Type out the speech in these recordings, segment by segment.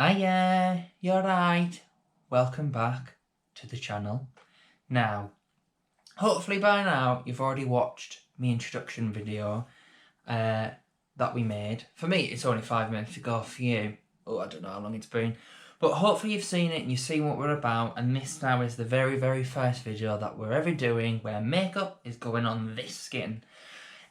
Hiya, you're right. Welcome back to the channel. Now, hopefully by now you've already watched my introduction video that we made. For me, it's only 5 minutes ago. For you, I don't know how long it's been. But hopefully you've seen it and you've seen what we're about. And this now is the very first video that we're ever doing where makeup is going on this skin.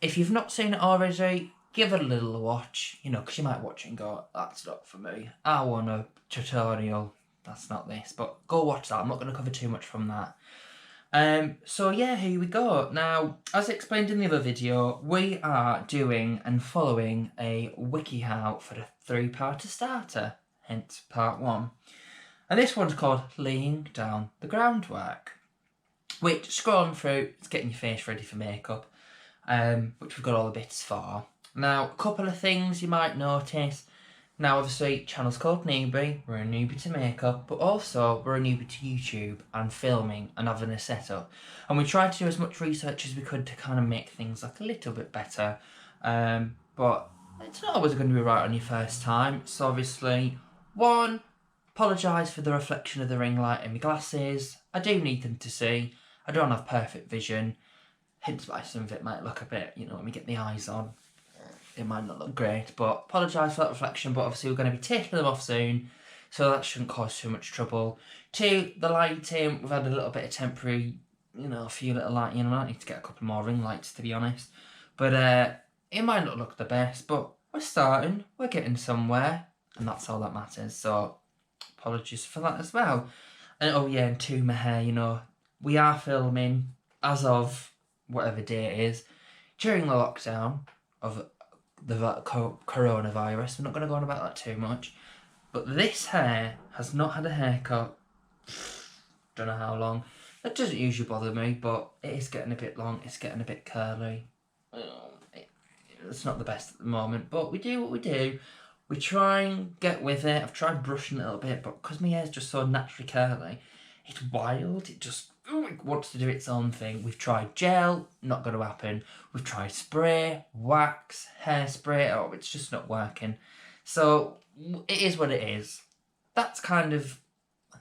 If you've not seen it already, give it a little watch, because you might watch it and go, that's not for me. I want a tutorial, that's not this. But go watch that, I'm not going to cover too much from that. So yeah, here we go. Now, as explained in the other video, we are doing and following a WikiHow for the 3-parter starter, hence part 1. And this one's called Laying Down the Groundwork, which, scrolling through, it's getting your face ready for makeup, which we've got all the bits for. Now, a couple of things you might notice. Now, obviously, channel's called Newbiie. We're a newbie to makeup, but also we're a newbie to YouTube and filming and having a setup. And we tried to do as much research as we could to kind of make things like a little bit better. But it's not always going to be right on your first time. So obviously, one, apologise for the reflection of the ring light in my glasses. I do need them to see. I don't have perfect vision. Hence why some of it might look a bit, when we get the eyes on, it might not look great, but apologise for that reflection, but obviously we're going to be taking them off soon, so that shouldn't cause too much trouble. 2, the lighting, we've had a little bit of temporary, a few little lighting, I might need to get a couple more ring lights, to be honest, but it might not look the best, but we're starting, we're getting somewhere, and that's all that matters, so apologies for that as well. And oh yeah, and 2, my hair, we are filming as of whatever day it is, during the lockdown of the coronavirus. I'm not going to go on about that too much. But this hair has not had a haircut. Don't know how long. That doesn't usually bother me, but it is getting a bit long. It's getting a bit curly. It's not the best at the moment, but we do what we do. We try and get with it. I've tried brushing it a little bit, but because my hair's just so naturally curly, it's wild. It just wants to do its own thing. We've tried gel, not going to happen. We've tried spray, wax, hairspray. It's just not working. So it is what it is. That's kind of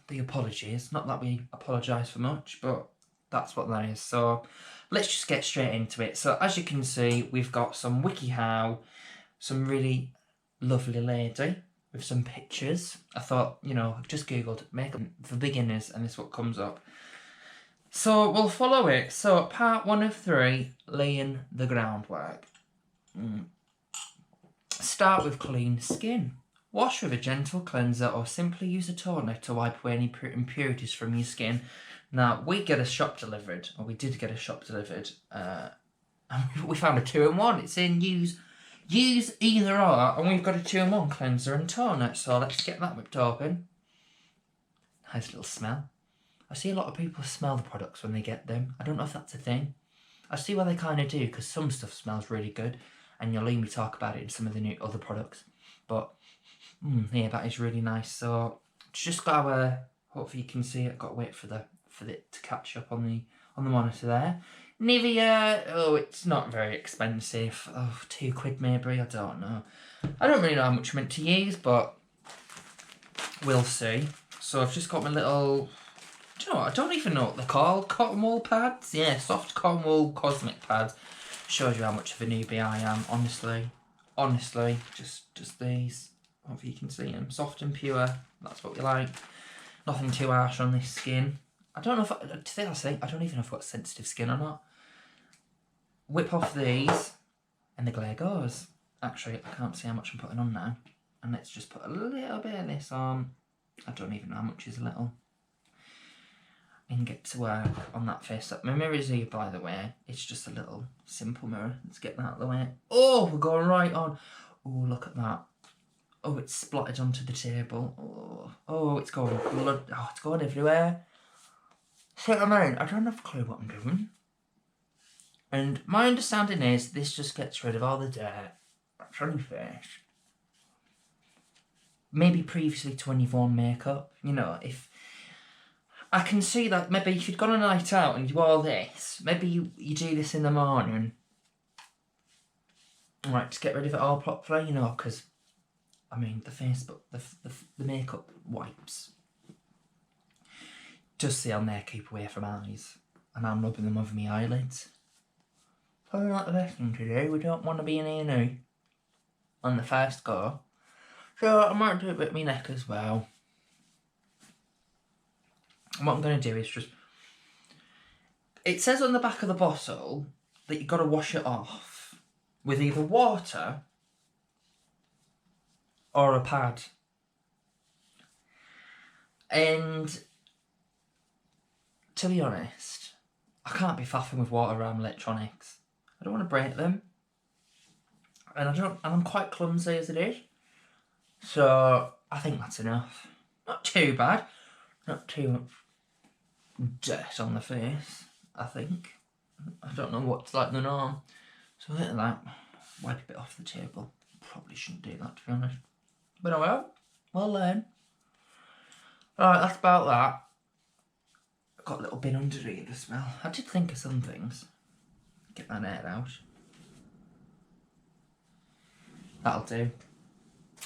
the apologies. Not that we apologise for much, but that's what that is. So let's just get straight into it. So as you can see, we've got some WikiHow, some really lovely lady with some pictures. I thought, I've just googled makeup for beginners and this is what comes up. So we'll follow it. So part 1 of 3, laying the groundwork. Start with clean skin. Wash with a gentle cleanser or simply use a toner to wipe away any impurities from your skin. Now, we get a shop delivered, or we did get a shop delivered. We found a 2-in-1. It's in use either or, and we've got a 2-in-1 cleanser and toner. So let's get that whipped open. Nice little smell. I see a lot of people smell the products when they get them. I don't know if that's a thing. I see why they kind of do, because some stuff smells really good, and you'll hear me talk about it in some of the new other products. But yeah, that is really nice. So just got to, hopefully you can see it. Got to wait for it to catch up on the monitor there. Newbiie, it's not very expensive. £2 maybe. I don't know. I don't really know how much I'm meant to use, but we'll see. So I've just got my little. Do you know what? I don't even know what they're called. Cotton wool pads? Yeah, soft cotton wool cosmic pads. Shows you how much of a newbie I am, honestly. Honestly, just these. Hopefully you can see them. Soft and pure. That's what we like. Nothing too harsh on this skin. I don't know if I don't even know if I've got sensitive skin or not. Whip off these, and the glare goes. Actually, I can't see how much I'm putting on now. And let's just put a little bit of this on. I don't even know how much is a little. And get to work on that face up. My mirror is here, by the way. It's just a little simple mirror. Let's get that out of the way. Oh, we're going right on. Oh, look at that. Oh, it's splotted onto the table. Oh, it's going blood. Oh, it's going everywhere. See what I mean? I don't have a clue what I'm doing. And my understanding is this just gets rid of all the dirt that's on your face. Maybe previously to when you've worn makeup. If I can see that maybe if you'd gone on a night out and you wore this, maybe you do this in the morning. Right, to get rid of it all properly, because I mean, the Facebook, the makeup wipes. Just say on there, keep away from eyes. And I'm rubbing them over my eyelids. Probably not the best thing to do. We don't want to be an A&E on the first go. So I might do it with my neck as well. And what I'm going to do is just... It says on the back of the bottle that you've got to wash it off with either water or a pad. And to be honest, I can't be faffing with water around electronics. I don't want to break them. And I'm quite clumsy as it is. So I think that's enough. Not too bad. Not too much dirt on the face, I think. I don't know what's like the norm. So look at that. Wipe a bit off the table. Probably shouldn't do that, to be honest. But I will. We'll learn. Alright, that's about that. I've got a little bin underneath the smell. I did think of some things. Get that air out. That'll do.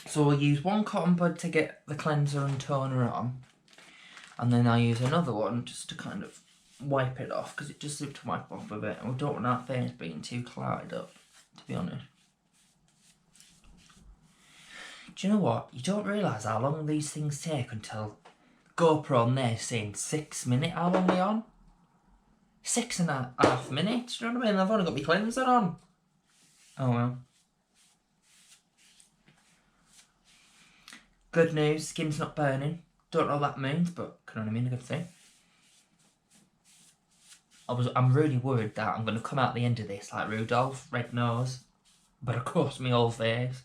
So we'll use one cotton bud to get the cleanser and toner on. And then I'll use another one just to kind of wipe it off, because it just seems to wipe off with it. And we don't want our face being too clouded up, to be honest. Do you know what? You don't realise how long these things take until GoPro on there saying 6 minutes. How long are they on? 6.5 minutes. Do you know what I mean? I've only got my cleanser on. Oh well. Good news, skin's not burning. Don't know what that means, but can only mean a good thing. I'm really worried that I'm going to come out the end of this like Rudolph, red nose, but of course my whole face.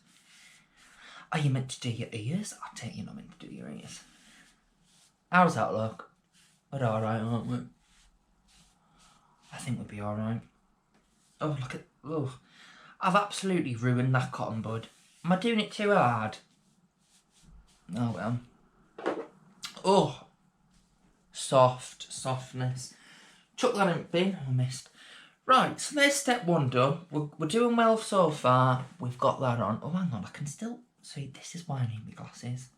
Are you meant to do your ears? I take you're not meant to do your ears. How's that look? We're alright, aren't we? I think we'll be alright. Oh, look at... Oh, I've absolutely ruined that cotton bud. Am I doing it too hard? Oh well. Oh, softness. Chuck that in the bin. I missed. Right, so there's step one done. We're doing well so far. We've got that on. Oh, hang on, I can still see. This is why I need my glasses.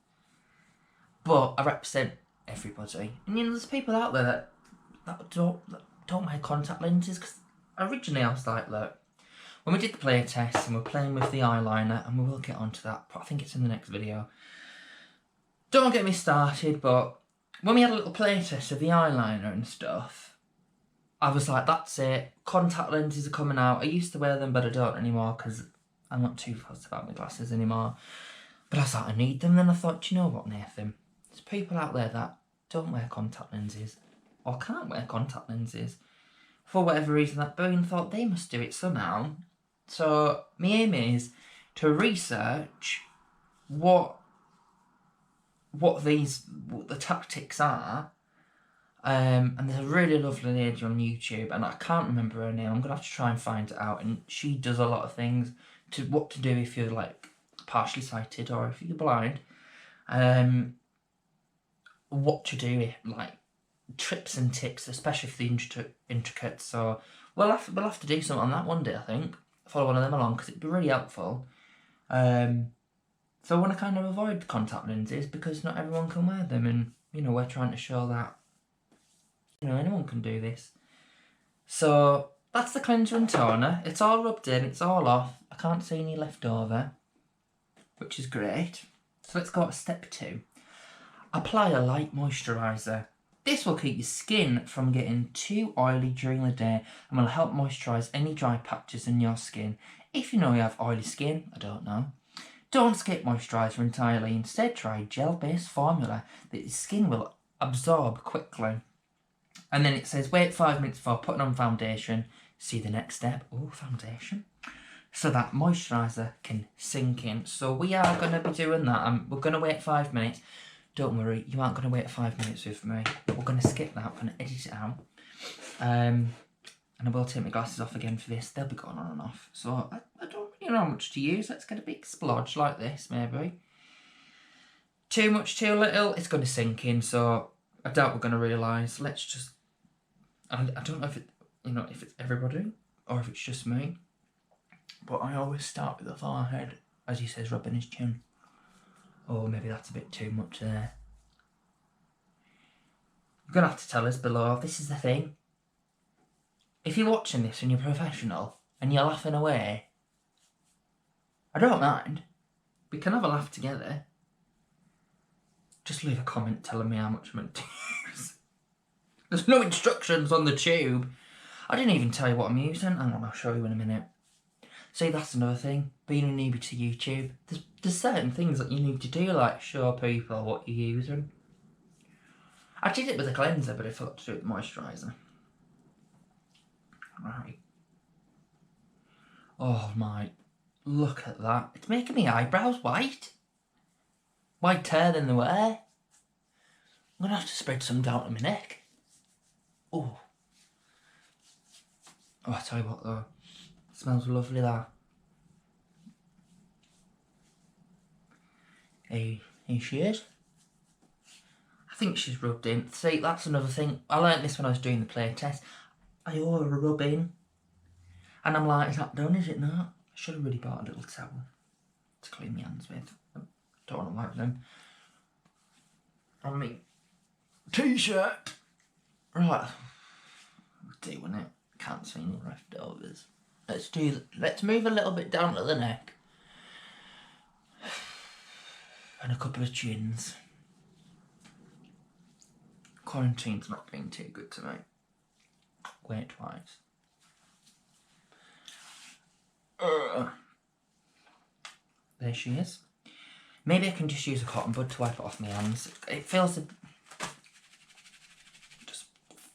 But I represent everybody, and you know, there's people out there that don't wear contact lenses. Because originally I was like, look, when we did the play test and we're playing with the eyeliner, and we will get onto that. But I think it's in the next video. Don't get me started, but when we had a little play test of the eyeliner and stuff, I was like, that's it. Contact lenses are coming out. I used to wear them, but I don't anymore because I'm not too fussed about my glasses anymore. But I was like, I need them. Then I thought, do you know what, Nathan? There's people out there that don't wear contact lenses or can't wear contact lenses for whatever reason. That brain thought they must do it somehow. So my aim is to research what the tactics are. And there's a really lovely lady on YouTube, and I can't remember her name. I'm gonna have to try and find it out. And she does a lot of things to what to do if you're like partially sighted or if you're blind. What to do, like trips and tips, especially for the intricate. So we'll have to do something on that one day. I think follow one of them along because it'd be really helpful. So I want to kind of avoid contact lenses because not everyone can wear them, and you know we're trying to show that you know anyone can do this. So that's the cleanser and toner. It's all rubbed in, it's all off. I can't see any left over, which is great. So let's go to step 2. Apply a light moisturiser. This will keep your skin from getting too oily during the day and will help moisturise any dry patches in your skin. If you know you have oily skin, I don't know. Don't skip moisturiser entirely. Instead, try a gel-based formula that your skin will absorb quickly. And then it says, wait 5 minutes before putting on foundation. See the next step. Oh, foundation. So that moisturiser can sink in. So we are going to be doing that. We're going to wait 5 minutes. Don't worry, you aren't going to wait 5 minutes with me. But we're going to skip that. We're going to edit it out. And I will take my glasses off again for this. They'll be going on and off. So I don't really know how much to use. Let's get a big splodge like this, maybe. Too much, too little, it's going to sink in. So I doubt we're going to realise. Let's just... I don't know if if it's everybody or if it's just me. But I always start with the forehead, as he says, rubbing his chin. Oh, maybe that's a bit too much there. You're going to have to tell us below. This is the thing. If you're watching this and you're professional and you're laughing away, I don't mind. We can have a laugh together. Just leave a comment telling me how much I'm meant to use. There's no instructions on the tube. I didn't even tell you what I'm using. Hang on, I'll show you in a minute. See, that's another thing. Being a newbie to YouTube, there's certain things that you need to do, like show people what you're using. I did it with a cleanser, but I forgot to do it with moisturiser. Right. Oh my, look at that. It's making my eyebrows white. Whiter than they were. I'm going to have to spread some down to my neck. Oh. Oh, I tell you what though. It smells lovely, that. Here she is. I think she's rubbed in. See, that's another thing. I learnt this when I was doing the play test. I over rub in. And I'm like, is that done? Is it not? I should have really bought a little towel to clean my hands with. I don't want to wipe them. On me t-shirt. Right. Doing it. Can't see any leftovers. Let's move a little bit down to the neck. And a couple of chins. Quarantine's not been too good to me. Wait twice. There she is. Maybe I can just use a cotton bud to wipe it off my hands. It feels just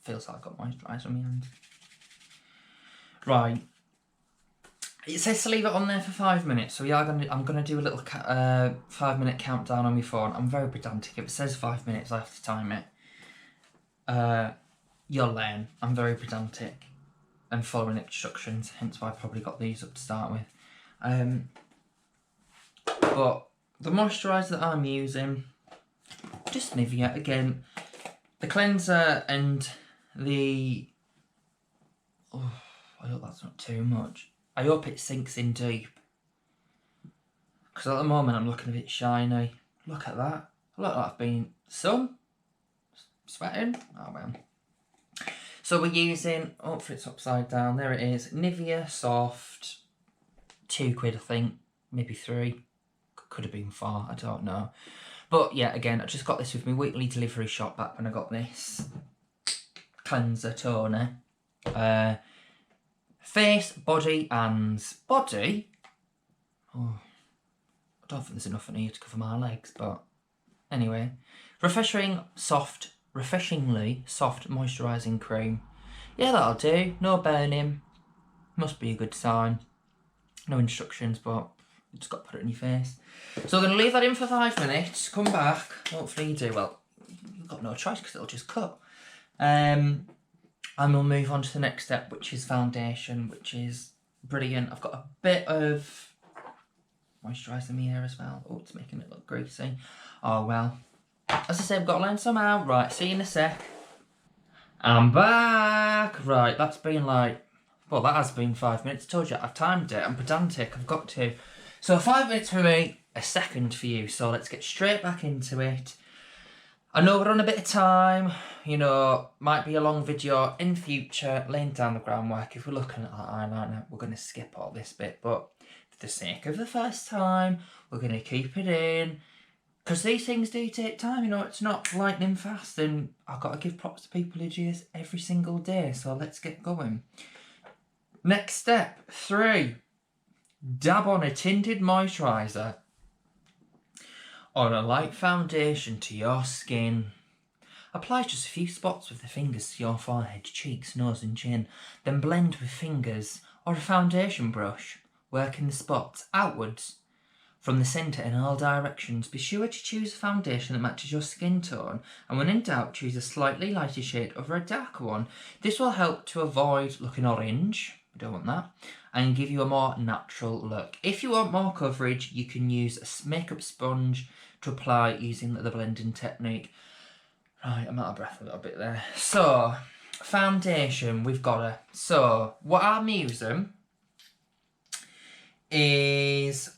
feels like I've got moisturiser on my hands. Right. It says to leave it on there for 5 minutes, so I'm gonna do a little 5-minute countdown on my phone. I'm very pedantic. If it says 5 minutes, I have to time it. You'll learn. I'm very pedantic and following instructions, hence why I probably got these up to start with. But the moisturiser that I'm using, just Nivea again. The cleanser and the... Oh, I hope that's not too much. I hope it sinks in deep. Because at the moment I'm looking a bit shiny. Look at that. I look like I've been sweating. Oh well. So we're using, hopefully it's upside down, there it is, Nivea Soft, £2 I think, maybe 3, could have been 4, I don't know. But yeah, again, I just got this with my weekly delivery shop back when I got this cleanser toner. Face, body, hands. Body? Oh, I don't think there's enough in here to cover my legs, but anyway. Refreshingly soft moisturising cream. Yeah, that'll do. No burning. Must be a good sign. No instructions, but you just got to put it on your face. So we're going to leave that in for 5 minutes. Come back. Hopefully you do. Well, you've got no choice because it'll just cut. And we'll move on to the next step, which is foundation, which is brilliant. I've got a bit of moisturiser in my hair as well. Oh, it's making it look greasy. Oh, well. As I said, we've got to learn somehow. Right, see you in a sec. I'm back. Right, that's been like... Well, that has been 5 minutes. I told you, I've timed it. I'm pedantic. I've got to. So 5 minutes for me, a second for you. So let's get straight back into it. I know we're on a bit of time. You know, might be a long video in future, laying down the groundwork. If we're looking at that eyeliner, we're going to skip all this bit. But for the sake of the first time, we're going to keep it in. Because these things do take time, you know, it's not lightning fast, and I've got to give props to people who do this every single day, so let's get going. Next step, 3. Dab on a tinted moisturiser on a light foundation to your skin. Apply just a few spots with the fingers to your forehead, cheeks, nose and chin, then blend with fingers or a foundation brush, working the spots outwards from the centre in all directions. Be sure to choose a foundation that matches your skin tone, and when in doubt, choose a slightly lighter shade over a darker one. This will help to avoid looking orange, we don't want that, and give you a more natural look. If you want more coverage, you can use a makeup sponge to apply using the blending technique. Right, I'm out of breath a little bit there. So, foundation, we've got her. So, what I'm using is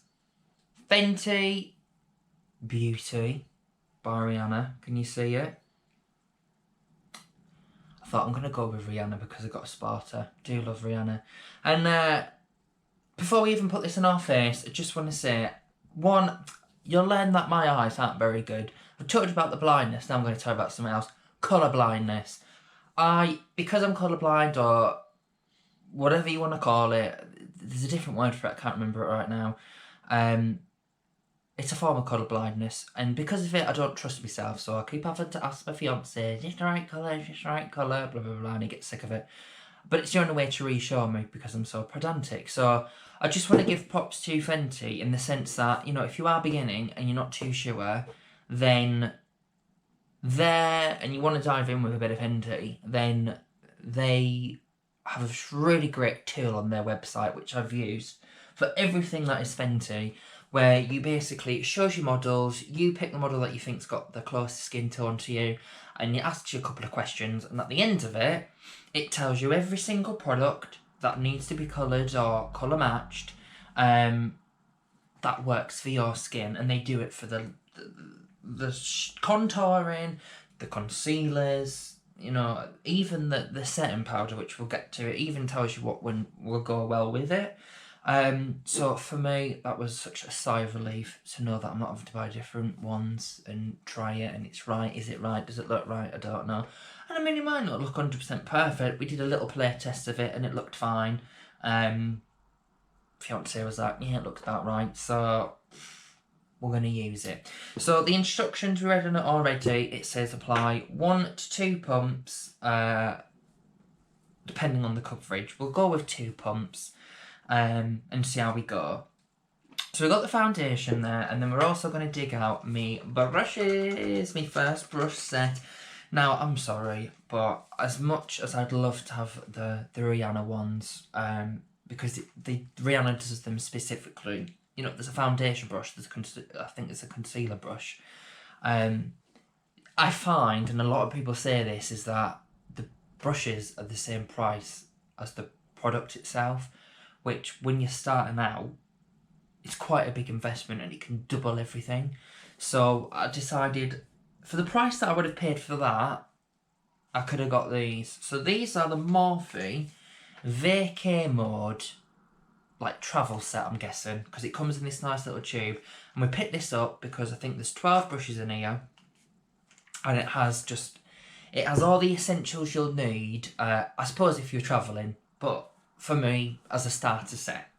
Fenty Beauty by Rihanna. Can you see it? I thought I'm going to go with Rihanna because I got a spotter. Do love Rihanna. And before we even put this on our face, I just want to say, one, you'll learn that my eyes aren't very good. I've talked about the blindness, now I'm going to talk about something else. Colour blindness. Because I'm colourblind, or whatever you want to call it, there's a different word for it, I can't remember it right now. It's a form of colour blindness, and because of it I don't trust myself, so I keep having to ask my fiance, is this the right colour, is this the right colour, blah blah blah, and he gets sick of it. But it's the only way to reassure me because I'm so pedantic. So I just want to give props to Fenty in the sense that, you know, if you are beginning and you're not too sure, then and you want to dive in with a bit of Fenty, then they have a really great tool on their website, which I've used for everything that is Fenty, where you basically, it shows you models, you pick the model that you think's got the closest skin tone to you, and it asks you a couple of questions, and at the end of it, it tells you every single product that needs to be coloured or colour matched, that works for your skin, and they do it for the contouring, the concealers, you know, even the setting powder, which we'll get to. It even tells you what one will go well with it. So for me, that was such a sigh of relief to know that I'm not having to buy different ones and try it, and it's right. Is it right? Does it look right? I don't know. And I mean, it might not look 100% perfect. We did a little play test of it and it looked fine. Fiance was like, yeah, it looks about right. So we're going to use it. So the instructions we read on it already, it says apply 1 to 2 pumps, depending on the coverage. We'll go with 2 pumps. And see how we go. So we've got the foundation there, and then we're also going to dig out me brushes, my first brush set. Now, I'm sorry, but as much as I'd love to have the Rihanna ones, because Rihanna does them specifically, you know, there's a foundation brush, I think there's a concealer brush. I find, and a lot of people say this, is that the brushes are the same price as the product itself, which when you're starting out, it's quite a big investment and it can double everything. So I decided, for the price that I would have paid for that, I could have got these. So these are the Morphe Vacay Mode, like travel set, I'm guessing, because it comes in this nice little tube. And we picked this up because I think there's 12 brushes in here, and it has all the essentials you'll need, I suppose if you're travelling, but for me, as a starter set.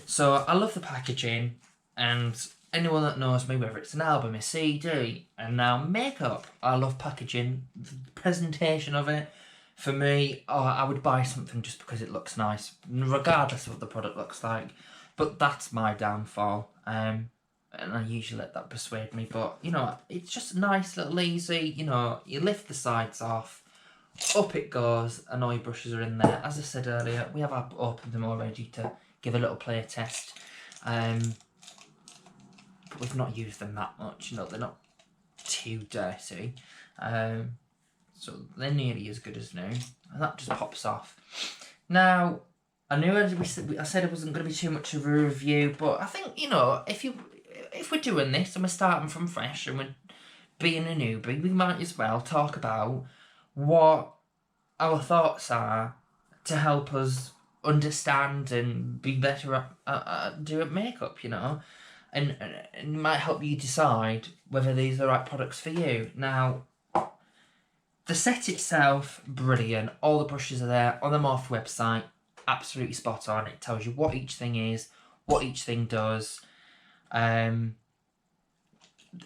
So I love the packaging, and anyone that knows me, whether it's an album, a CD, and now makeup, I love packaging, the presentation of it. For me, I would buy something just because it looks nice, regardless of what the product looks like. But that's my downfall, and I usually let that persuade me. But, you know, it's just a nice little easy, you know, you lift the sides off, up it goes, and all your brushes are in there. As I said earlier, we have opened them already to give a little play test. But we've not used them that much, you know, they're not too dirty. So they're nearly as good as new. And that just pops off. Now, I knew I said it wasn't going to be too much of a review, but I think, you know, if we're doing this and we're starting from fresh and we're being a newbie, we might as well talk about what our thoughts are to help us understand and be better at doing makeup, you know, and it might help you decide whether these are the right products for you. Now, the set itself, brilliant. All the brushes are there on the Morphe website, absolutely spot on. It tells you what each thing is, what each thing does, in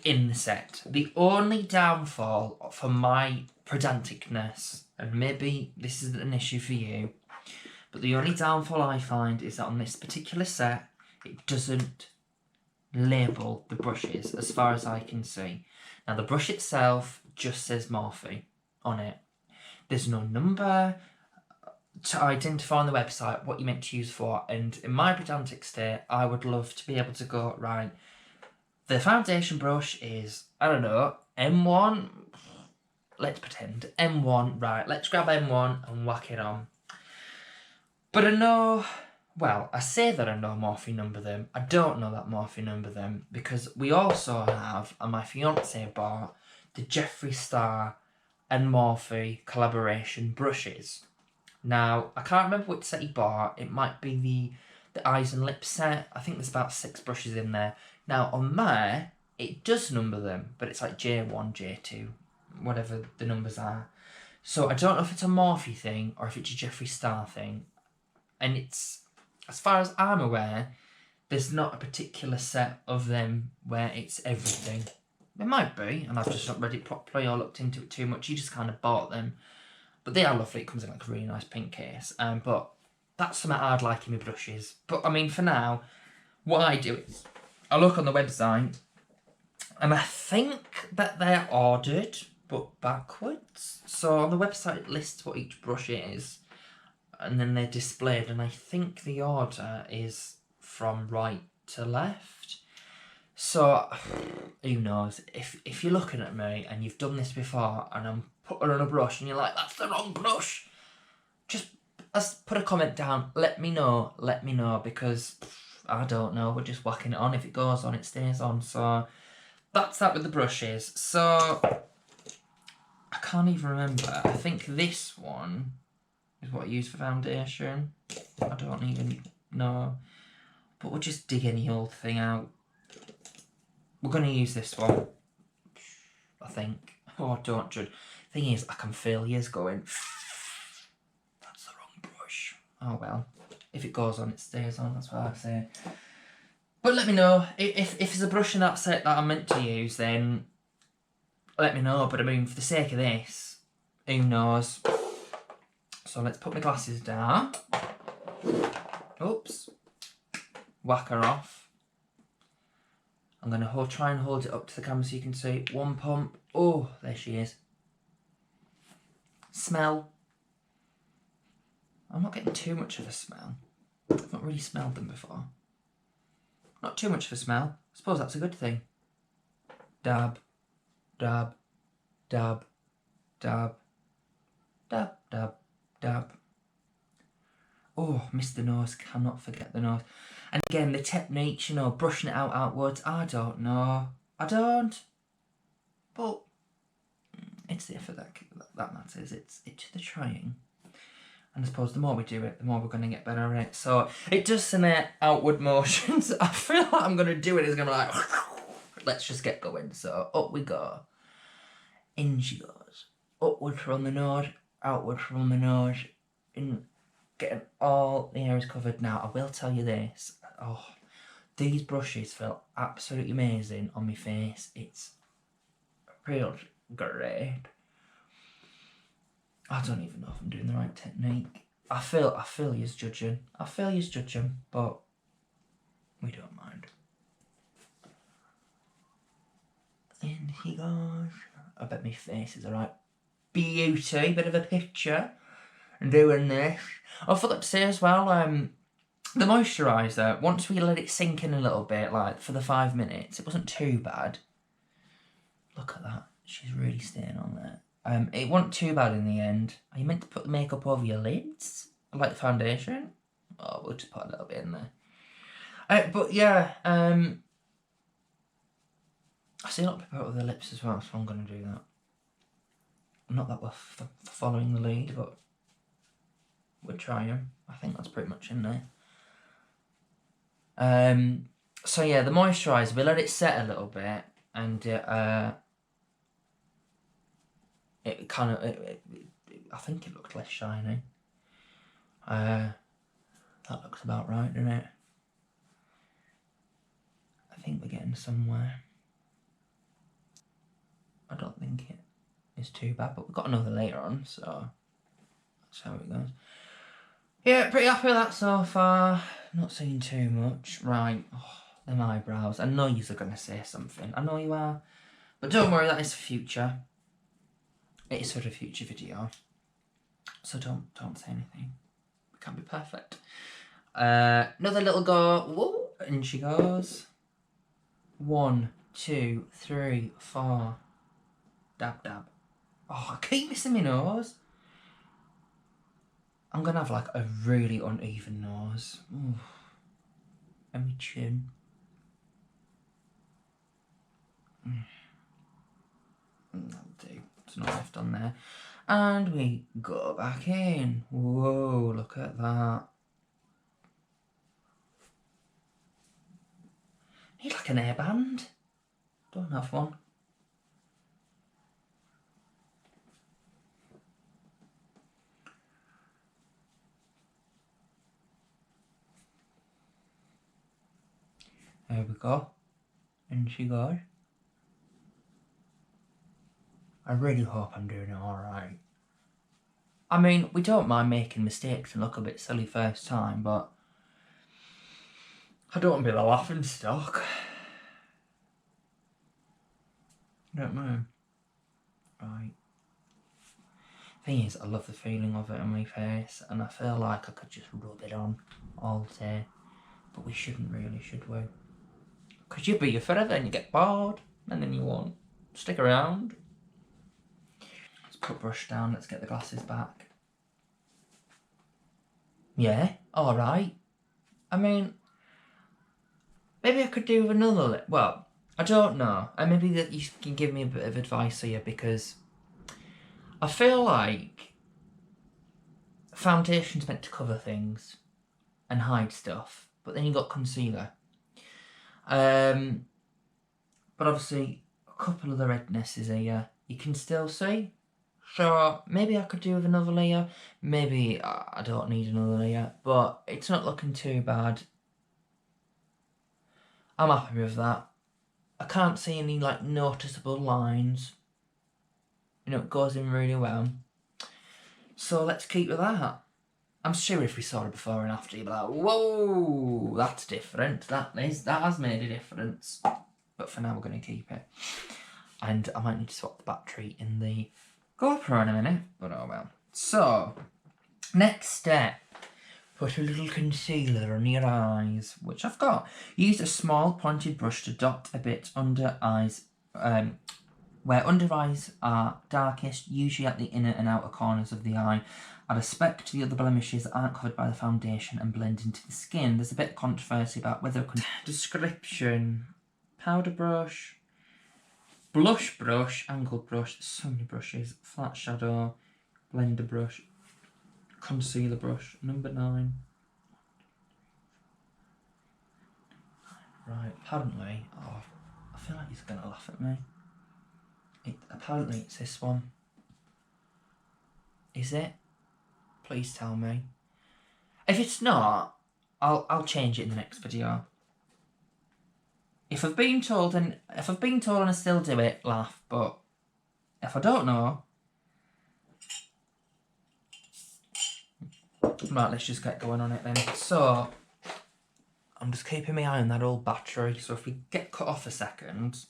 the set. The only downfall for my pedanticness, and maybe this isn't an issue for you, but the only downfall I find is that on this particular set, it doesn't label the brushes as far as I can see. Now, the brush itself just says Morphe on it. There's no number to identify on the website what you're meant to use for, and in my pedantic state, I would love to be able to go, right, the foundation brush is, I don't know, M1, let's pretend, M1, right, let's grab M1 and whack it on. But I know well, I say that I know Morphe number them. I don't know that Morphe number them because we also have, and my fiance bought, the Jeffree Star and Morphe collaboration brushes. Now, I can't remember which set he bought. It might be the eyes and lips set. I think there's about 6 brushes in there. Now, on there, it does number them, but it's like J1, J2, whatever the numbers are. So I don't know if it's a Morphe thing or if it's a Jeffree Star thing. And it's, as far as I'm aware, there's not a particular set of them where it's everything. It might be, and I've just not read it properly or looked into it too much. You just kind of bought them. But they are lovely. It comes in like a really nice pink case. But that's something I'd like in my brushes. But I mean, for now, what I do is I look on the website, and I think that they're ordered, but backwards. So on the website it lists what each brush is, and then they're displayed, and I think the order is from right to left. So who knows? If you're looking at me and you've done this before, and I'm putting on a brush and you're like, that's the wrong brush, just put a comment down. Let me know, because I don't know. We're just whacking it on. If it goes on, it stays on. So that's that with the brushes. So I can't even remember. I think this one is what I use for foundation. I don't even know. But we'll just dig any old thing out. We're going to use this one, I think. Oh, don't judge. Thing is, I can feel yours going, that's the wrong brush. Oh well. If it goes on, it stays on. That's what I say. But let me know. If there's a brush in that set that I'm meant to use, then let me know. But I mean, for the sake of this, who knows? So let's put my glasses down. Oops. Whack her off. I'm going to try and hold it up to the camera so you can see. One pump. Oh, there she is. Smell. I'm not getting too much of a smell. I've not really smelled them before. Not too much of a smell. I suppose that's a good thing. Dab. Dab. Dab. Dab. Dab. Dab. Dab. Oh, missed the nose. Cannot forget the nose. And again, the techniques, you know, brushing it out outwards, I don't know. I don't. But it's the effort that matters. It's the trying. And I suppose the more we do it, the more we're going to get better at it. So it does some outward motions. I feel like I'm going to do it. It's going to be like, let's just get going. So up we go. In she goes. Upward from the node, outward from the node. In getting all the areas covered. Now, I will tell you this. Oh, these brushes feel absolutely amazing on my face. It's real great. I don't even know if I'm doing the right technique. I feel you's judging. I feel you's judging, but we don't mind. In he goes. I bet my face is alright. Beauty, bit of a picture. And doing this. I forgot to say as well, the moisturiser, once we let it sink in a little bit, like for the 5 minutes, it wasn't too bad. Look at that. She's really staying on there. It wasn't too bad in the end. Are you meant to put the makeup over your lids? Like the foundation? Oh, we'll just put a little bit in there. But yeah, I see a lot of people out with their lips as well, so I'm going to do that. Not that we're following the lead, but we're trying. I think that's pretty much in there. So yeah, the moisturiser, we let it set a little bit, and it kind of, I think it looked less shiny. That looks about right, doesn't it? I think we're getting somewhere. I don't think it is too bad, but we've got another layer on, so that's how it goes. Yeah, pretty happy with that so far. Not seeing too much. Right, them eyebrows. I know you're going to say something. I know you are. But don't worry, that is for future. It is for a future video. So don't say anything. We can't be perfect. Another little go. Whoa, and she goes. 1, 2, 3, 4. Dab, dab. Oh, I keep missing my nose. I'm going to have like a really uneven nose. Ooh. And my chin. That'll do. It's not left on there. And we go back in. Whoa, look at that. Need like an airband. Don't have one. There we go. And she goes. I really hope I'm doing it alright. I mean, we don't mind making mistakes and look a bit silly first time, but I don't want to be the laughing stock. You don't know. Right. Thing is, I love the feeling of it on my face, and I feel like I could just rub it on all day. But we shouldn't really, should we? Because you'll be here forever and you get bored, and then you won't stick around. Let's put brush down, let's get the glasses back. Yeah, alright. I mean, maybe I could do with another lip. Well, I don't know. And maybe that you can give me a bit of advice here, because I feel like foundation's meant to cover things and hide stuff, but then you got concealer. But obviously a couple of the rednesses here you can still see. So maybe I could do with another layer. Maybe I don't need another layer, but it's not looking too bad. I'm happy with that. I can't see any like noticeable lines. You know, it goes in really well. So let's keep with that. I'm sure if we saw it before and after, you'd be like, whoa, that's different. That has made a difference. But for now, we're going to keep it. And I might need to swap the battery in the GoPro in a minute, but oh well. So, next step. Put a little concealer on your eyes, which I've got. Use a small pointed brush to dot a bit under eyes, where under eyes are darkest, usually at the inner and outer corners of the eye. Add a speck to the other blemishes that aren't covered by the foundation and blend into the skin. There's a bit of controversy about whether description, powder brush, blush brush, angled brush, so many brushes, flat shadow, blender brush, concealer brush, number 9. Right, apparently, I feel like he's going to laugh at me. Apparently it's this one. Is it? Please tell me. If it's not, I'll change it in the next video. If I've been told and I still do it, laugh. But if I don't know, right, let's just get going on it then. So I'm just keeping my eye on that old battery. So if we get cut off a second,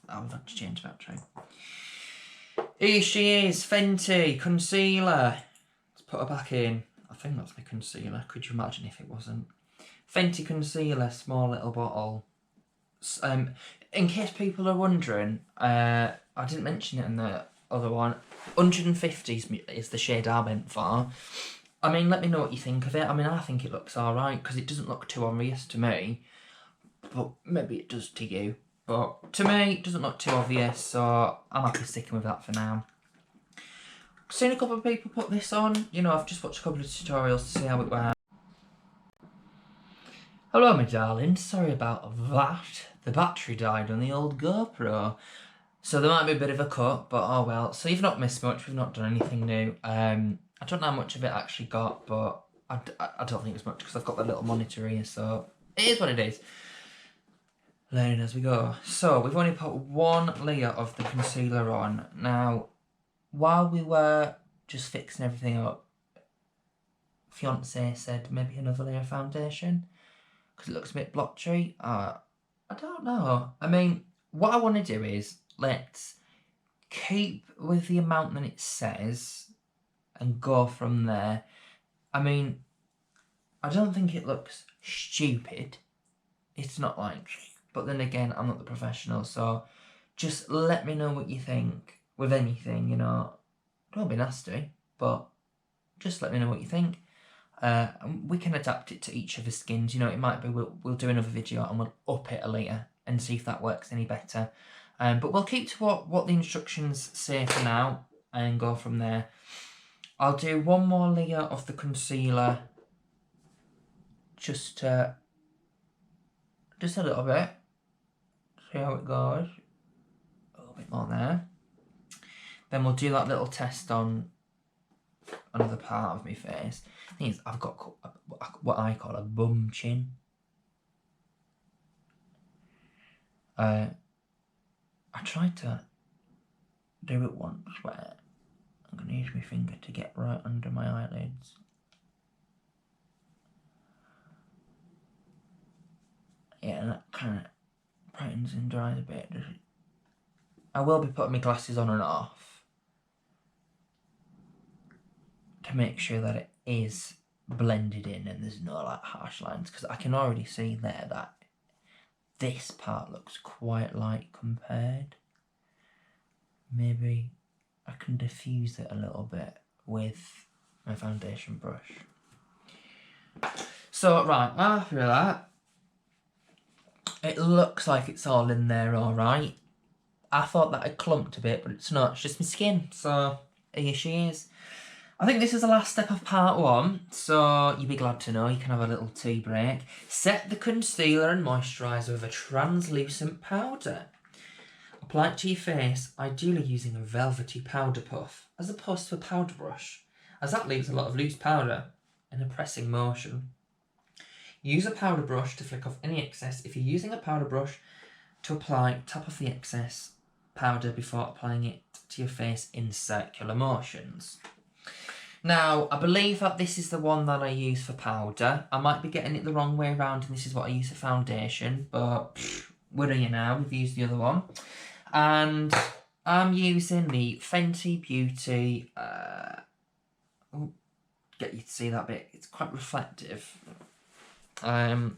I'll have to change battery. Here she is, Fenty concealer. Let's put her back in. I think that's my concealer. Could you imagine if it wasn't? Fenty concealer, small little bottle. In case people are wondering, I didn't mention it in the other one. 150 is the shade I went for. I mean, let me know what you think of it. I mean, I think it looks alright because it doesn't look too obvious to me. But maybe it does to you. But to me, it doesn't look too obvious, so I'm happy sticking with that for now. I've seen a couple of people put this on. You know, I've just watched a couple of tutorials to see how it works. Hello, my darling. Sorry about that. The battery died on the old GoPro. So there might be a bit of a cut, but oh well. So you've not missed much. We've not done anything new. I don't know how much of it I actually got, but I don't think it's much because I've got the little monitor here, so it is what it is. Learning as we go. So we've only put one layer of the concealer on. Now, while we were just fixing everything up, fiance said maybe another layer of foundation because it looks a bit blotchy. I don't know. I mean, what I want to do is let's keep with the amount that it says and go from there. I mean, I don't think it looks stupid. It's not like... But then again, I'm not the professional, so just let me know what you think with anything, you know. Don't be nasty, but just let me know what you think. We can adapt it to each of the skins. You know, it might be we'll do another video and we'll up it a later and see if that works any better. But we'll keep to what the instructions say for now and go from there. I'll do one more layer of the concealer, just a little bit. See how it goes. A little bit more there. Then we'll do that little test on another part of my face. The thing is, I've got what I call a bum chin. I tried to do it once where I'm going to use my finger to get right under my eyelids. Yeah, and that kind of brightens and dries a bit, does it? I will be putting my glasses on and off to make sure that it is blended in and there's no like harsh lines, because I can already see there that this part looks quite light compared. Maybe I can diffuse it a little bit with my foundation brush. So right, after that, it looks like it's all in there alright. I thought that had clumped a bit, but it's not, it's just my skin. So here she is. I think this is the last step of part 1, so you'll be glad to know you can have a little tea break. Set the concealer and moisturiser with a translucent powder. Apply it to your face, ideally using a velvety powder puff, as opposed to a powder brush, as that leaves a lot of loose powder in a pressing motion. Use a powder brush to flick off any excess. If you're using a powder brush, to apply top of the excess powder before applying it to your face in circular motions. Now, I believe that this is the one that I use for powder. I might be getting it the wrong way around and this is what I use for foundation, but we're here now, we've used the other one. And I'm using the Fenty Beauty, get you to see that bit, it's quite reflective. I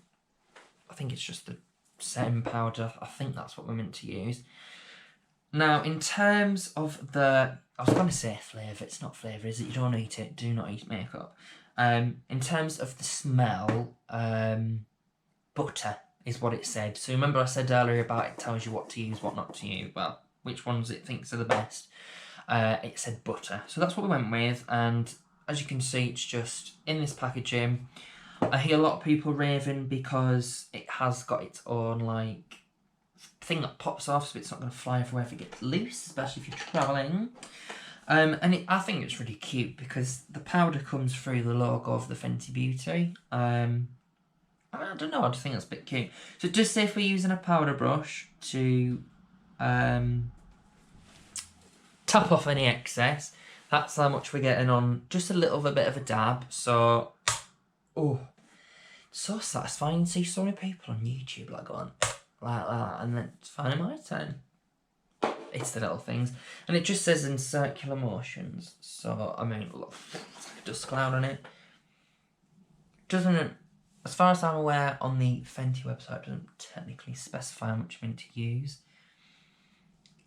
think it's just the setting powder, I think that's what we're meant to use. Now, in terms of the, I was going to say flavour, it's not flavour, is it? You don't eat it, do not eat makeup. In terms of the smell, butter is what it said. So remember I said earlier about it tells you what to use, what not to use, well, which ones it thinks are the best. It said butter. So that's what we went with, and as you can see, it's just in this packaging. I hear a lot of people raving because it has got its own, like, thing that pops off, so it's not going to fly everywhere if it gets loose, especially if you're travelling. And I think it's really cute because the powder comes through the logo of the Fenty Beauty. I don't know, I just think that's a bit cute. So just say if we're using a powder brush to tap off any excess, that's how much we're getting on, just a little bit of a dab. So, oh, so satisfying to see so many people on YouTube like going like that, and then it's finally my turn. It's the little things, and it just says in circular motions. So I mean, look, it's like a dust cloud on it. Doesn't, as far as I'm aware, on the Fenty website, doesn't technically specify how much you're meant to use.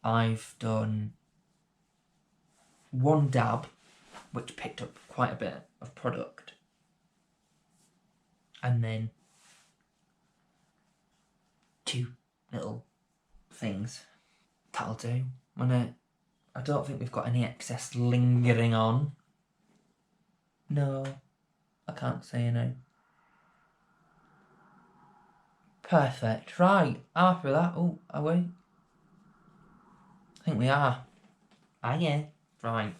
I've done one dab, which picked up quite a bit of product, and then 2 little things. That'll do. I don't think we've got any excess lingering on. No, I can't say no. Perfect. Right, I'm happy with that. Oh, are we? I think we are. Ah, yeah. Right.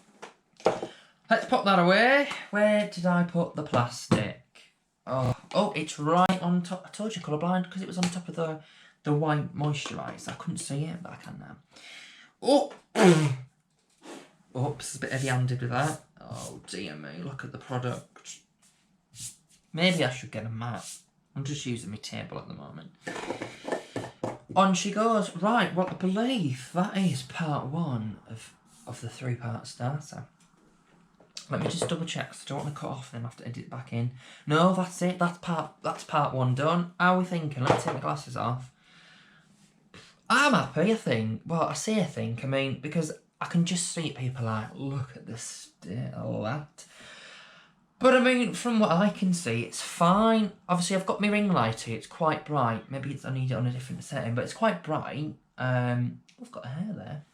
Let's pop that away. Where did I put the plastic? Oh, it's right on top. I told you colourblind because it was on top of the white moisturiser. I couldn't see it, but I can now. Oh! Oops, a bit heavy-handed with that. Oh dear me, look at the product. Maybe I should get a mat. I'm just using my table at the moment. On she goes. Right, well, I believe that is part 1 of the 3-part starter. Let me just double check, because I don't want to cut off and then have to edit it back in. No, that's it. That's part 1 done. How are we thinking? Let's take my glasses off. I'm happy, I think. Well, I say I think. I mean, because I can just see people like, look at the state of that. But I mean, from what I can see, it's fine. Obviously, I've got my ring light here. It's quite bright. Maybe I need it on a different setting, but it's quite bright. I've got a hair there.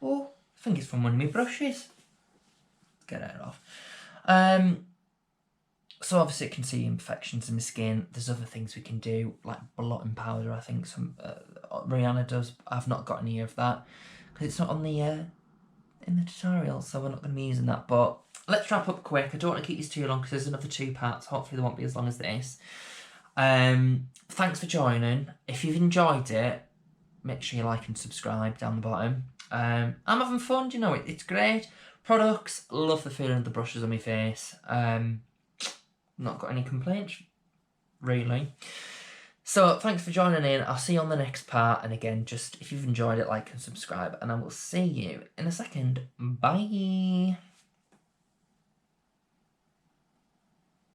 Oh, I think it's from one of my brushes. Get it off. So obviously it can see imperfections in my skin. There's other things we can do, like blotting powder. I think some Rihanna does. I've not got any of that because it's not on the in the tutorial, so we're not going to be using that. But let's wrap up quick. I don't want to keep this too long because there's another 2 parts. Hopefully they won't be as long as this. Thanks for joining. If you've enjoyed it, make sure you like and subscribe down the bottom. I'm having fun, you know, it's great. Products, love the feeling of the brushes on my face. Not got any complaints, really. So thanks for joining in. I'll see you on the next part. And again, just if you've enjoyed it, like and subscribe. And I will see you in a second. Bye.